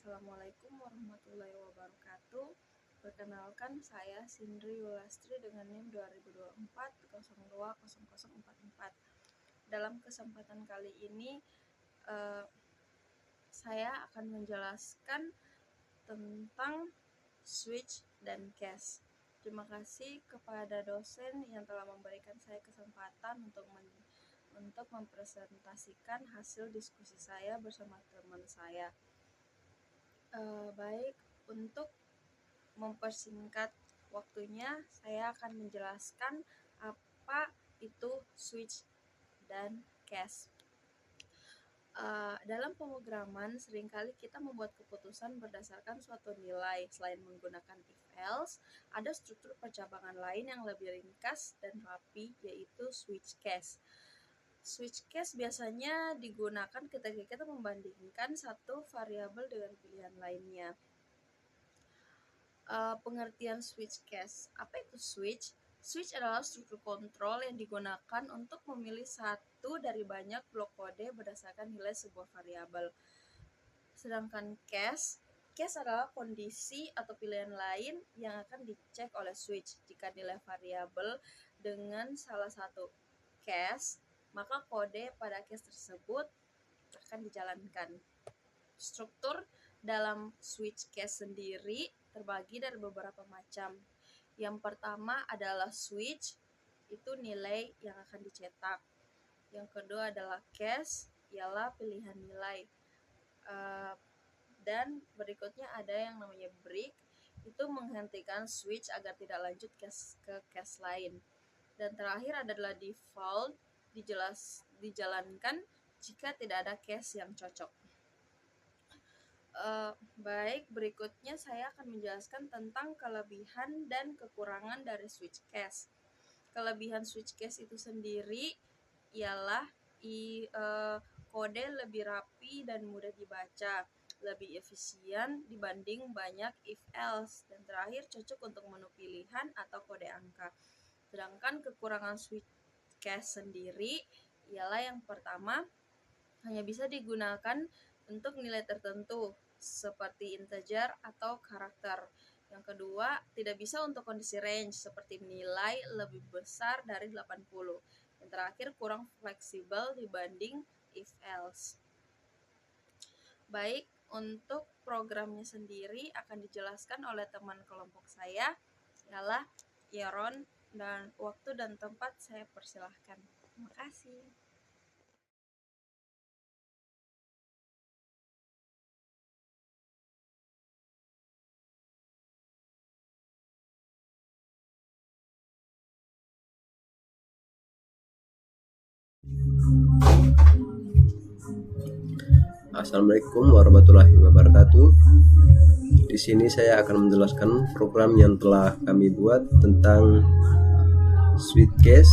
Assalamualaikum warahmatullahi wabarakatuh. Perkenalkan, saya Sindri Yulastri dengan NIM 2024-020044. Dalam kesempatan kali ini saya akan menjelaskan tentang switch dan cache. Terima kasih kepada dosen yang telah memberikan saya kesempatan untuk mempresentasikan hasil diskusi saya bersama teman saya. Baik, untuk mempersingkat waktunya, saya akan menjelaskan apa itu switch dan cache. Dalam pemrograman, seringkali kita membuat keputusan berdasarkan suatu nilai. Selain menggunakan if-else, ada struktur percabangan lain yang lebih ringkas dan rapi, yaitu switch cache. Switch cache biasanya digunakan ketika kita membandingkan satu variabel dengan pilihan lainnya. Pengertian switch cache. Apa itu switch? Switch adalah struktur kontrol yang digunakan untuk memilih satu dari banyak blok kode berdasarkan nilai sebuah variabel. Sedangkan cache adalah kondisi atau pilihan lain yang akan dicek oleh switch. Jika nilai variabel dengan salah satu cache, maka kode pada cache tersebut akan dijalankan. Struktur dalam switch cache sendiri terbagi dari beberapa macam. Yang pertama adalah switch, itu nilai yang akan dicetak. Yang kedua adalah cache, ialah pilihan nilai. Dan berikutnya ada yang namanya break, itu menghentikan switch agar tidak lanjut ke cache lain. Dan terakhir adalah default, dijalankan jika tidak ada cache yang cocok. Baik, berikutnya saya akan menjelaskan tentang kelebihan dan kekurangan dari switch cache. Kelebihan switch cache itu sendiri ialah kode lebih rapi dan mudah dibaca, lebih efisien dibanding banyak if-else, dan terakhir cocok untuk menu pilihan atau kode angka. Sedangkan kekurangan switch cache sendiri ialah yang pertama, hanya bisa digunakan untuk nilai tertentu seperti integer atau karakter. Yang kedua, tidak bisa untuk kondisi range seperti nilai lebih besar dari 80. Yang terakhir, kurang fleksibel dibanding if-else. Baik, untuk programnya sendiri akan dijelaskan oleh teman kelompok saya, ialah Yaron, dan waktu dan tempat saya persilahkan. Terima kasih. Assalamualaikum warahmatullahi wabarakatuh. Di sini saya akan menjelaskan program yang telah kami buat tentang switch cache.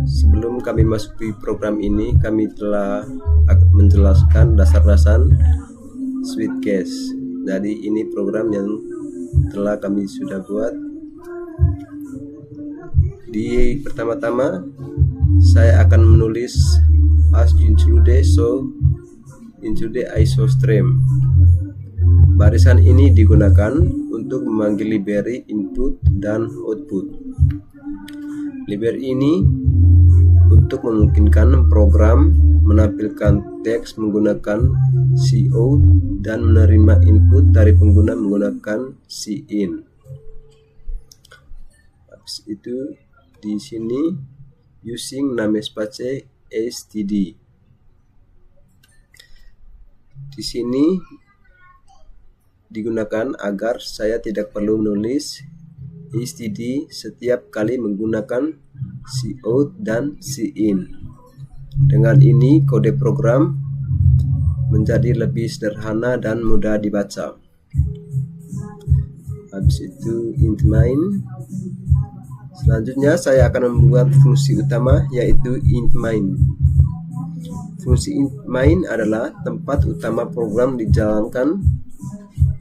Sebelum kami masuk di program ini, kami telah menjelaskan dasar-dasar switch cache. Jadi ini program yang telah kami sudah buat. Di pertama-tama saya akan menulis as include isostream. Barisan ini digunakan untuk memanggil library input dan output. Library ini untuk memungkinkan program menampilkan teks menggunakan cout dan menerima input dari pengguna menggunakan cin. Habis itu di sini using namespace std. Di sini digunakan agar saya tidak perlu menulis std setiap kali menggunakan cout dan cin. Dengan ini kode program menjadi lebih sederhana dan mudah dibaca. Habis itu int main. Selanjutnya saya akan membuat fungsi utama, yaitu int main. Fungsi int main adalah tempat utama program dijalankan.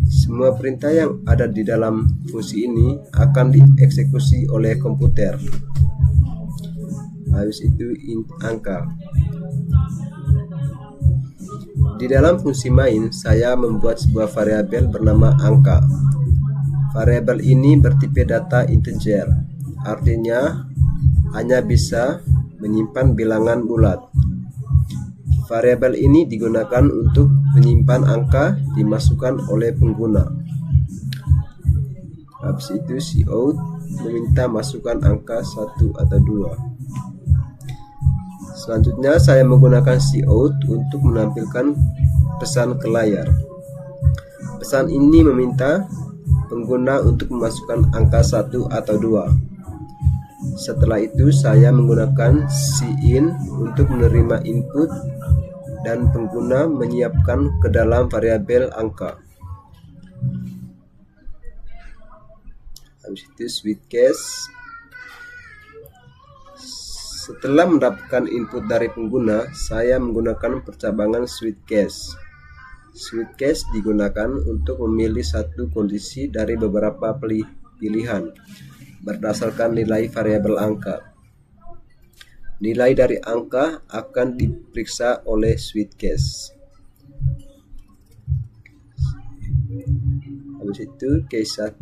Semua perintah yang ada di dalam fungsi ini akan dieksekusi oleh komputer. Habis itu int angka. Di dalam fungsi main, saya membuat sebuah variabel bernama angka. Variabel ini bertipe data integer, artinya hanya bisa menyimpan bilangan bulat. Variabel ini digunakan untuk menyimpan angka dimasukkan oleh pengguna. Habis itu cout meminta masukkan angka 1 atau 2. Selanjutnya saya menggunakan cout untuk menampilkan pesan ke layar. Pesan ini meminta pengguna untuk memasukkan angka 1 atau 2. Setelah itu saya menggunakan cin untuk menerima input dan pengguna menyiapkan ke dalam variabel angka. Habis itu switch case. Setelah mendapatkan input dari pengguna, saya menggunakan percabangan switch case. Switch case digunakan untuk memilih satu kondisi dari beberapa pilihan berdasarkan nilai variabel angka. Nilai dari angka akan diperiksa oleh switch case. Habis itu case 1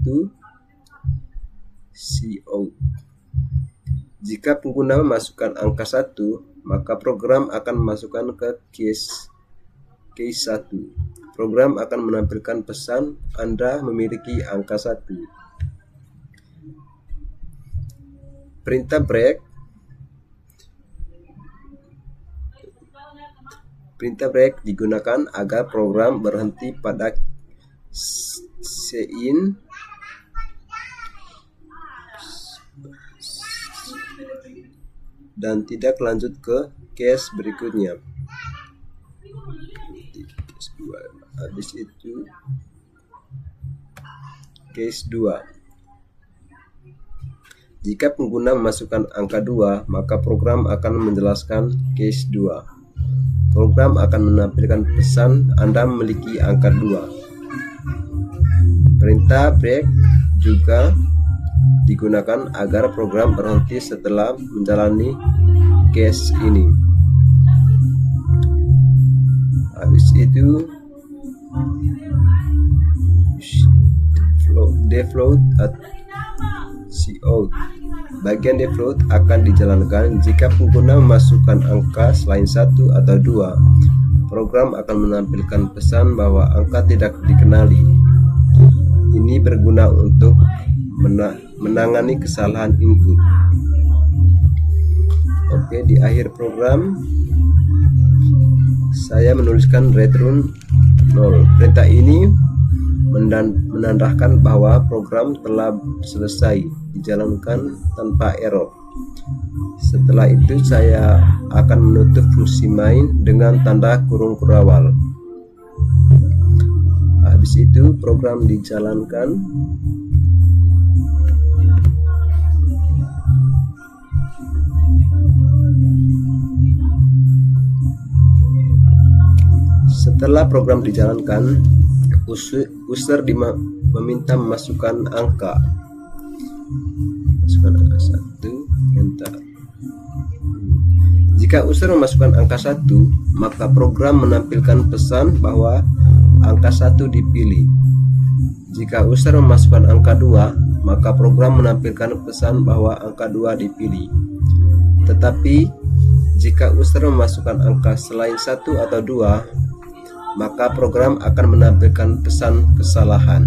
cout. Jika pengguna memasukkan angka 1, maka program akan memasukkan ke case 1. Program akan menampilkan pesan Anda memiliki angka 1. Perintah break digunakan agar program berhenti pada cin dan tidak lanjut ke case berikutnya. Habis itu case 2. Jika pengguna memasukkan angka 2, maka program akan menjelaskan case 2. Program akan menampilkan pesan Anda memiliki angka 2. Perintah break juga digunakan agar program berhenti setelah menjalani case ini. Habis itu defloat at cout. Bagian defloat akan dijalankan jika pengguna memasukkan angka selain 1 atau 2. Program akan menampilkan pesan bahwa angka tidak dikenali. Ini berguna untuk menangani kesalahan input. Oke, di akhir program saya menuliskan return 0. Perintah ini menandakan bahwa program telah selesai dijalankan tanpa error. Setelah itu saya akan menutup fungsi main dengan tanda kurung kurawal. Habis itu program dijalankan. Setelah program dijalankan, user meminta memasukkan angka. Masukkan angka 1, enter. Jika user memasukkan angka 1, maka program menampilkan pesan bahwa angka 1 dipilih. Jika user memasukkan angka 2, maka program menampilkan pesan bahwa angka 2 dipilih. Tetapi jika user memasukkan angka selain 1 atau 2, maka program akan menampilkan pesan kesalahan.